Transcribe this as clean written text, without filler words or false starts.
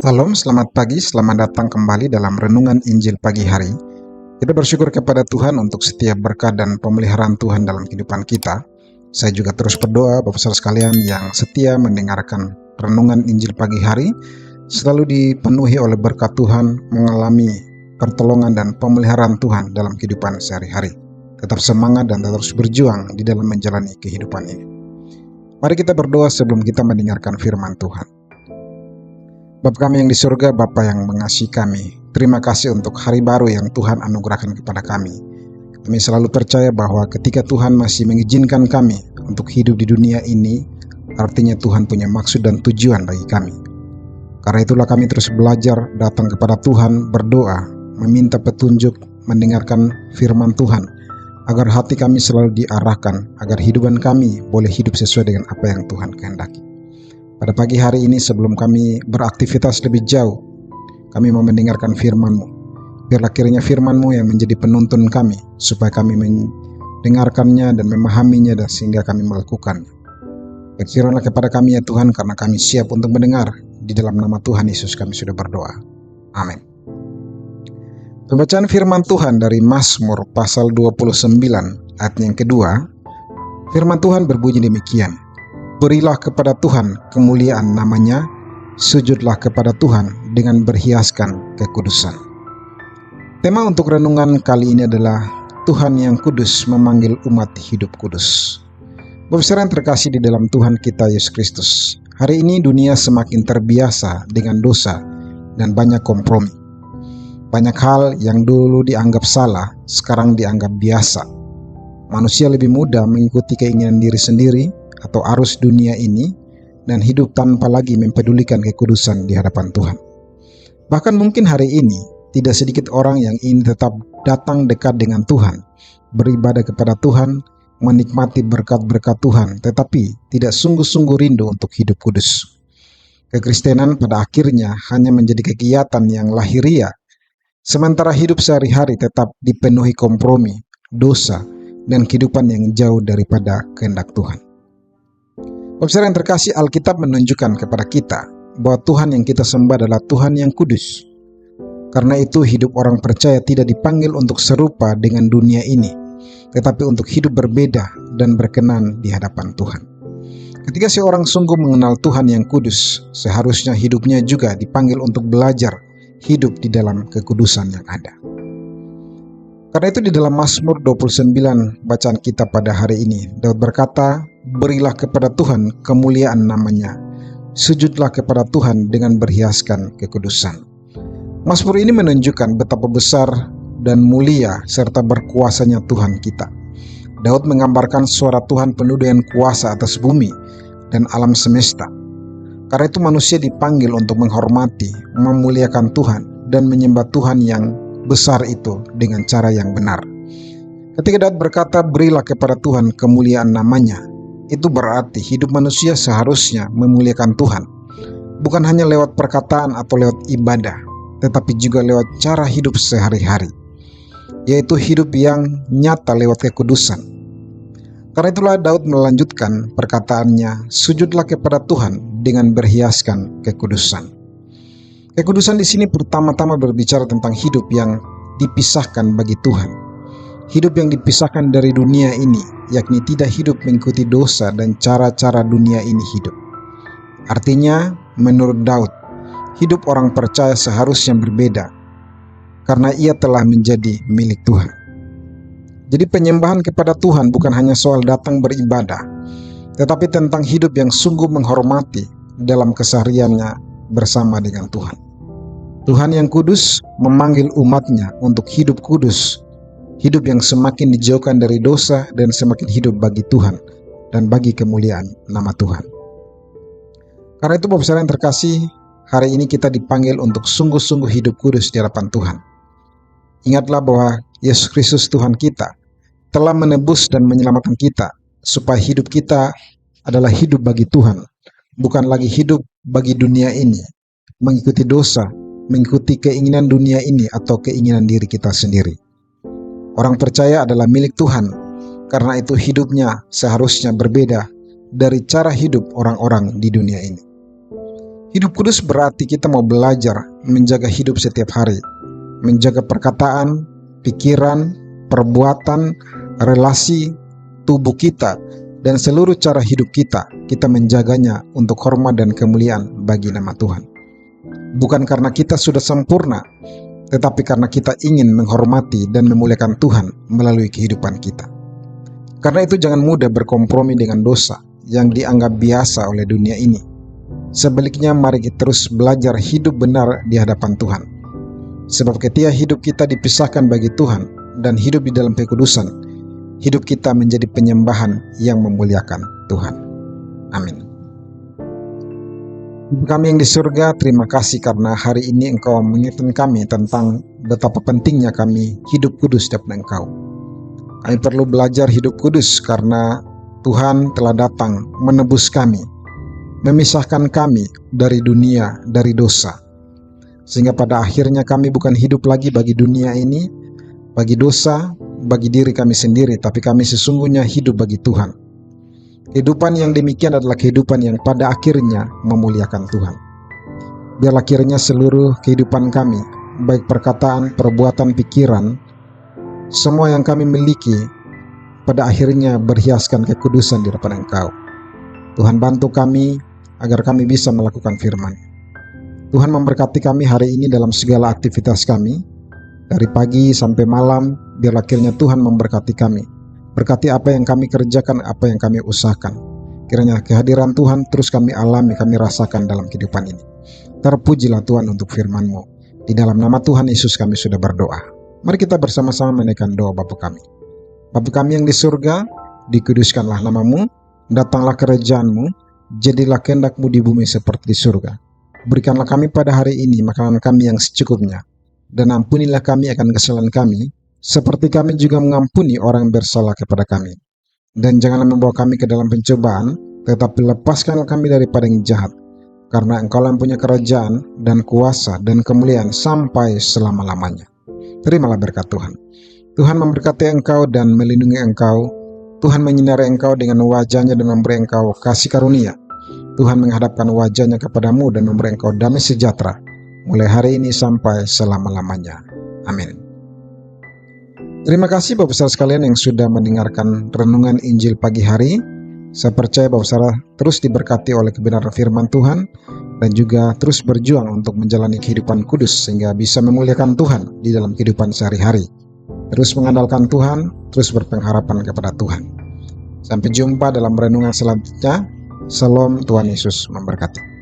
Salam, selamat pagi, selamat datang kembali dalam Renungan Injil Pagi Hari. Kita bersyukur kepada Tuhan untuk setiap berkat dan pemeliharaan Tuhan dalam kehidupan kita. Saya juga terus berdoa Bapak Saudara sekalian yang setia mendengarkan Renungan Injil Pagi Hari selalu dipenuhi oleh berkat Tuhan, mengalami pertolongan dan pemeliharaan Tuhan dalam kehidupan sehari-hari. Tetap semangat dan terus berjuang di dalam menjalani kehidupan ini. Mari kita berdoa sebelum kita mendengarkan firman Tuhan. Bapa kami yang di surga, Bapa yang mengasihi kami, terima kasih untuk hari baru yang Tuhan anugerahkan kepada kami. Kami selalu percaya bahwa ketika Tuhan masih mengizinkan kami untuk hidup di dunia ini, artinya Tuhan punya maksud dan tujuan bagi kami. Karena itulah kami terus belajar datang kepada Tuhan, berdoa, meminta petunjuk, mendengarkan firman Tuhan, agar hati kami selalu diarahkan, agar hidupan kami boleh hidup sesuai dengan apa yang Tuhan kehendaki. Pada pagi hari ini sebelum kami beraktivitas lebih jauh, kami mau mendengarkan firman-Mu. Biarlah kiranya firman-Mu yang menjadi penuntun kami, supaya kami mendengarkannya dan memahaminya dan sehingga kami melakukannya. Berfirmanlah kepada kami ya Tuhan, karena kami siap untuk mendengar. Di dalam nama Tuhan Yesus kami sudah berdoa. Amin. Pembacaan firman Tuhan dari Mazmur pasal 29 ayat yang kedua. Firman Tuhan berbunyi demikian. Berilah kepada Tuhan kemuliaan namanya, sujudlah kepada Tuhan dengan berhiaskan kekudusan. Tema untuk renungan kali ini adalah Tuhan yang kudus memanggil umat hidup kudus. Bapak Saudara yang terkasih di dalam Tuhan kita Yesus Kristus, hari ini dunia semakin terbiasa dengan dosa dan banyak kompromi. Banyak hal yang dulu dianggap salah, sekarang dianggap biasa. Manusia lebih mudah mengikuti keinginan diri sendiri atau arus dunia ini dan hidup tanpa lagi mempedulikan kekudusan di hadapan Tuhan. Bahkan mungkin hari ini tidak sedikit orang yang ingin tetap datang dekat dengan Tuhan, beribadah kepada Tuhan, menikmati berkat-berkat Tuhan, tetapi tidak sungguh-sungguh rindu untuk hidup kudus. Kekristenan pada akhirnya hanya menjadi kegiatan yang lahiriah, sementara hidup sehari-hari tetap dipenuhi kompromi, dosa, dan kehidupan yang jauh daripada kehendak Tuhan. Bapak Saudara yang terkasih, Alkitab menunjukkan kepada kita bahwa Tuhan yang kita sembah adalah Tuhan yang kudus. Karena itu hidup orang percaya tidak dipanggil untuk serupa dengan dunia ini, tetapi untuk hidup berbeda dan berkenan di hadapan Tuhan. Ketika seorang sungguh mengenal Tuhan yang kudus, seharusnya hidupnya juga dipanggil untuk belajar hidup di dalam kekudusan yang ada. Karena itu di dalam Mazmur 29 bacaan kita pada hari ini, Daud berkata, berilah kepada Tuhan kemuliaan namanya, sujudlah kepada Tuhan dengan berhiaskan kekudusan. Mazmur ini menunjukkan betapa besar dan mulia serta berkuasanya Tuhan kita. Daud menggambarkan suara Tuhan penuh dengan kuasa atas bumi dan alam semesta. Karena itu manusia dipanggil untuk menghormati, memuliakan Tuhan dan menyembah Tuhan yang besar itu dengan cara yang benar. Ketika Daud berkata berilah kepada Tuhan kemuliaan namanya, itu berarti hidup manusia seharusnya memuliakan Tuhan, bukan hanya lewat perkataan atau lewat ibadah, tetapi juga lewat cara hidup sehari-hari, yaitu hidup yang nyata lewat kekudusan. Karena itulah Daud melanjutkan perkataannya, sujudlah kepada Tuhan dengan berhiaskan kekudusan. Kekudusan di sini pertama-tama berbicara tentang hidup yang dipisahkan bagi Tuhan. Hidup yang dipisahkan dari dunia ini, yakni tidak hidup mengikuti dosa dan cara-cara dunia ini hidup. Artinya, menurut Daud, hidup orang percaya seharusnya berbeda, karena ia telah menjadi milik Tuhan. Jadi penyembahan kepada Tuhan bukan hanya soal datang beribadah, tetapi tentang hidup yang sungguh menghormati dalam kesehariannya bersama dengan Tuhan. Tuhan yang kudus memanggil umatnya untuk hidup kudus, hidup yang semakin dijauhkan dari dosa dan semakin hidup bagi Tuhan dan bagi kemuliaan nama Tuhan. Karena itu Bapak Saudara yang terkasih, hari ini kita dipanggil untuk sungguh-sungguh hidup kudus di hadapan Tuhan. Ingatlah bahwa Yesus Kristus Tuhan kita telah menebus dan menyelamatkan kita, supaya hidup kita adalah hidup bagi Tuhan, bukan lagi hidup bagi dunia ini, mengikuti dosa, mengikuti keinginan dunia ini atau keinginan diri kita sendiri. Orang percaya adalah milik Tuhan, karena itu hidupnya seharusnya berbeda dari cara hidup orang-orang di dunia ini. Hidup kudus berarti kita mau belajar menjaga hidup setiap hari, menjaga perkataan, pikiran, perbuatan, relasi, tubuh kita, dan seluruh cara hidup kita. Kita menjaganya untuk hormat dan kemuliaan bagi nama Tuhan. Bukan karena kita sudah sempurna, tetapi karena kita ingin menghormati dan memuliakan Tuhan melalui kehidupan kita. Karena itu jangan mudah berkompromi dengan dosa yang dianggap biasa oleh dunia ini. Sebaliknya mari kita terus belajar hidup benar di hadapan Tuhan. Sebab ketika hidup kita dipisahkan bagi Tuhan dan hidup di dalam kekudusan, hidup kita menjadi penyembahan yang memuliakan Tuhan. Amin. Ibu kami yang di surga, terima kasih karena hari ini Engkau mengingatkan kami tentang betapa pentingnya kami hidup kudus daripada Engkau. Kami perlu belajar hidup kudus karena Tuhan telah datang menebus kami, memisahkan kami dari dunia, dari dosa. Sehingga pada akhirnya kami bukan hidup lagi bagi dunia ini, bagi dosa, bagi diri kami sendiri, tapi kami sesungguhnya hidup bagi Tuhan. Kehidupan yang demikian adalah kehidupan yang pada akhirnya memuliakan Tuhan. Biarlah kiranya seluruh kehidupan kami, baik perkataan, perbuatan, pikiran, semua yang kami miliki, pada akhirnya berhiaskan kekudusan di hadapan Engkau. Tuhan bantu kami agar kami bisa melakukan firman. Tuhan memberkati kami hari ini dalam segala aktivitas kami, dari pagi sampai malam. Biarlah kiranya Tuhan memberkati kami, berkati apa yang kami kerjakan, apa yang kami usahakan. Kiranya kehadiran Tuhan terus kami alami, kami rasakan dalam kehidupan ini. Terpujilah Tuhan untuk firman-Mu. Di dalam nama Tuhan Yesus kami sudah berdoa. Mari kita bersama-sama menaikkan doa Bapa kami. Bapa kami yang di surga, dikuduskanlah nama-Mu, datanglah kerajaan-Mu, jadilah kehendak-Mu di bumi seperti di surga. Berikanlah kami pada hari ini makanan kami yang secukupnya, dan ampunilah kami akan kesalahan kami, seperti kami juga mengampuni orang yang bersalah kepada kami. Dan janganlah membawa kami ke dalam pencobaan, tetapi lepaskan kami daripada yang jahat, karena Engkau yang punya kerajaan dan kuasa dan kemuliaan sampai selama-lamanya. Terimalah berkat Tuhan. Tuhan memberkati engkau dan melindungi engkau. Tuhan menyinari engkau dengan wajahnya dan memberi engkau kasih karunia. Tuhan menghadapkan wajahnya kepadamu dan memberi engkau damai sejahtera, mulai hari ini sampai selama-lamanya. Amin. Terima kasih Bapak Saudara sekalian yang sudah mendengarkan renungan Injil pagi hari. Saya percaya Bapak Saudara terus diberkati oleh kebenaran firman Tuhan, dan juga terus berjuang untuk menjalani kehidupan kudus sehingga bisa memuliakan Tuhan di dalam kehidupan sehari-hari. Terus mengandalkan Tuhan, terus berpengharapan kepada Tuhan. Sampai jumpa dalam renungan selanjutnya. Shalom, Tuhan Yesus memberkati.